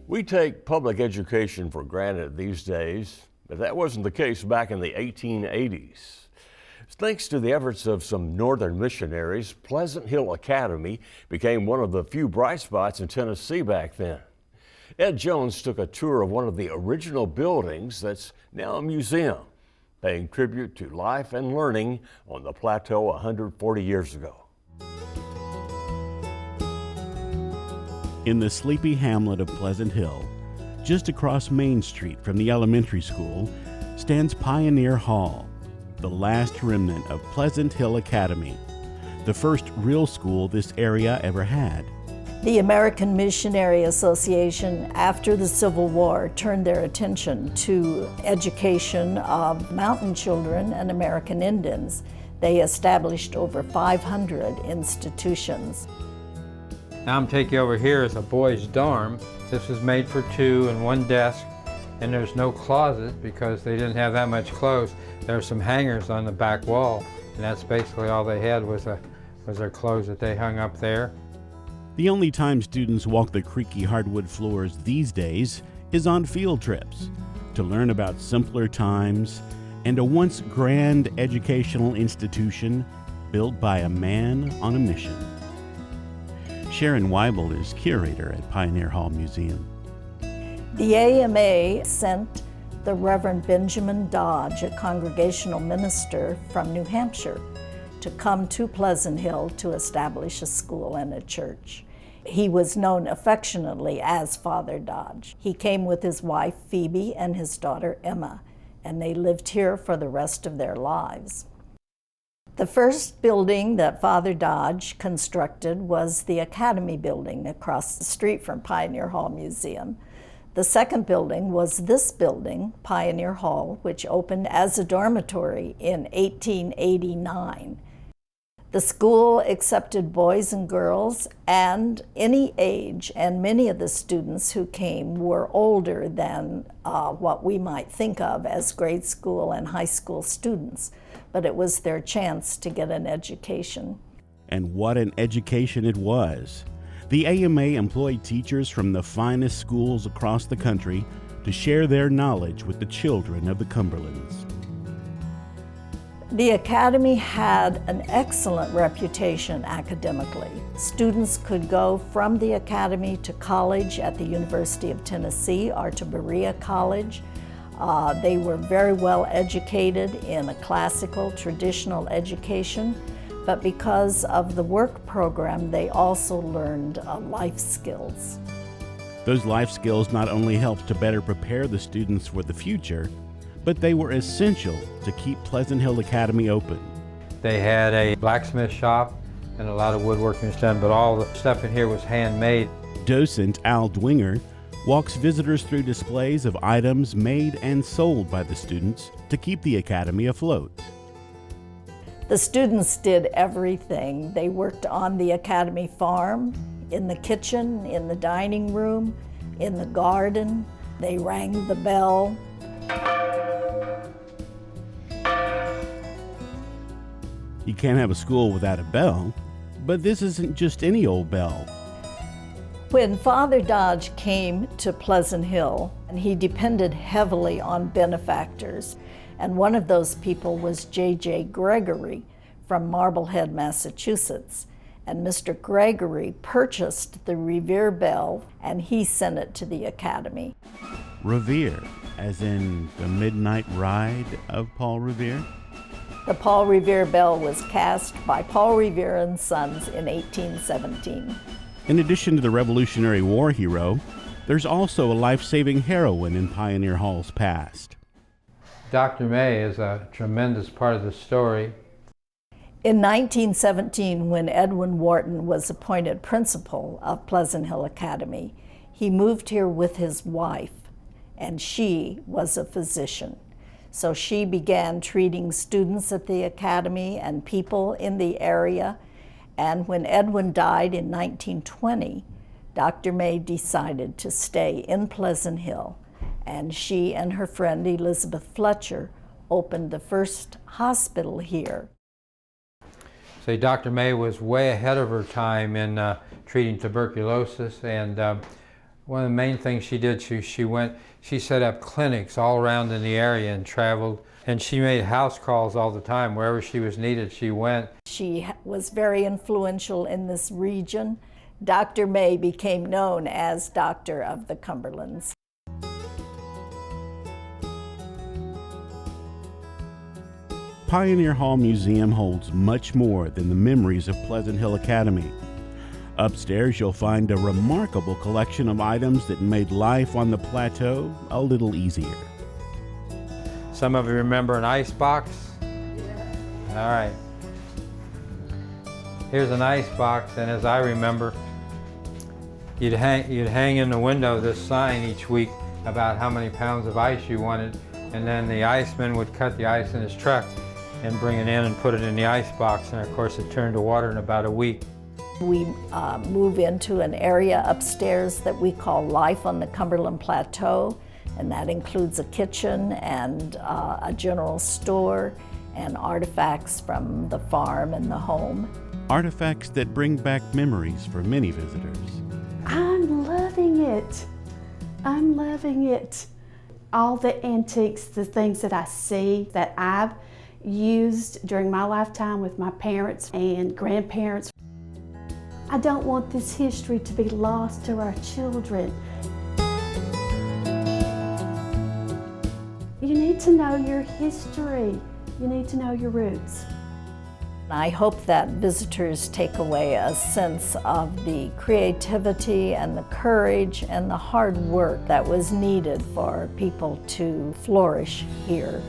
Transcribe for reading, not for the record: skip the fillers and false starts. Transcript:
We take public education for granted these days, but that wasn't the case back in the 1880s. Thanks to the efforts of some northern missionaries, Pleasant Hill Academy became one of the few bright spots in Tennessee back then. Ed Jones took a tour of one of the original buildings that's now a museum, paying tribute to life and learning on the plateau 140 years ago. In the sleepy hamlet of Pleasant Hill, just across Main Street from the elementary school, stands Pioneer Hall, the last remnant of Pleasant Hill Academy, the first real school this area ever had. The American Missionary Association, after the Civil War, turned their attention to education of mountain children and American Indians. They established over 500 institutions. Now I'm taking you over here as a boys' dorm. This was made for two and one desk, and there's no closet because they didn't have that much clothes. There are some hangers on the back wall, and that's basically all they had was their clothes that they hung up there. The only time students walk the creaky hardwood floors these days is on field trips to learn about simpler times and a once grand educational institution built by a man on a mission. Sharon Weibel is curator at Pioneer Hall Museum. The AMA sent the Reverend Benjamin Dodge, a congregational minister from New Hampshire, to come to Pleasant Hill to establish a school and a church. He was known affectionately as Father Dodge. He came with his wife Phoebe and his daughter Emma, and they lived here for the rest of their lives. The first building that Father Dodge constructed was the Academy building across the street from Pioneer Hall Museum. The second building was this building, Pioneer Hall, which opened as a dormitory in 1889. The school accepted boys and girls and any age, and many of the students who came were older than what we might think of as grade school and high school students, but it was their chance to get an education. And what an education it was. The AMA employed teachers from the finest schools across the country to share their knowledge with the children of the Cumberlands. The Academy had an excellent reputation academically. Students could go from the Academy to college at the University of Tennessee or to Berea College. They were very well educated in a classical, traditional education, but because of the work program, they also learned life skills. Those life skills not only helped to better prepare the students for the future, but they were essential to keep Pleasant Hill Academy open. They had a blacksmith shop and a lot of woodworking was done, but all the stuff in here was handmade. Docent Al Dwinger walks visitors through displays of items made and sold by the students to keep the Academy afloat. The students did everything. They worked on the Academy farm, in the kitchen, in the dining room, in the garden. They rang the bell. You can't have a school without a bell, but this isn't just any old bell. When Father Dodge came to Pleasant Hill, he depended heavily on benefactors, and one of those people was J.J. Gregory from Marblehead, Massachusetts. And Mr. Gregory purchased the Revere bell, and he sent it to the Academy. Revere, as in the midnight ride of Paul Revere? The Paul Revere bell was cast by Paul Revere and Sons in 1817. In addition to the Revolutionary War hero, there's also a life-saving heroine in Pioneer Hall's past. Dr. May is a tremendous part of the story. In 1917, when Edwin Wharton was appointed principal of Pleasant Hill Academy, he moved here with his wife, and she was a physician. So she began treating students at the Academy and people in the area. And when Edwin died in 1920, Dr. May decided to stay in Pleasant Hill, and she and her friend Elizabeth Fletcher opened the first hospital here. So Dr. May was way ahead of her time in treating tuberculosis, and One of the main things she did, she set up clinics all around in the area and traveled, and she made house calls all the time. Wherever she was needed, she went. She was very influential in this region. Dr. May became known as Doctor of the Cumberlands. Pioneer Hall Museum holds much more than the memories of Pleasant Hill Academy. Upstairs, you'll find a remarkable collection of items that made life on the plateau a little easier. Some of you remember an ice box? Yeah. All right. Here's an ice box, and as I remember, you'd hang in the window this sign each week about how many pounds of ice you wanted, and then the iceman would cut the ice in his truck and bring it in and put it in the ice box, and of course it turned to water in about a week. We move into an area upstairs that we call Life on the Cumberland Plateau, and that includes a kitchen and a general store and artifacts from the farm and the home. Artifacts that bring back memories for many visitors. I'm loving it. I'm loving it. All the antiques, the things that I see that I've used during my lifetime with my parents and grandparents. I don't want this history to be lost to our children. You need to know your history. You need to know your roots. I hope that visitors take away a sense of the creativity and the courage and the hard work that was needed for people to flourish here.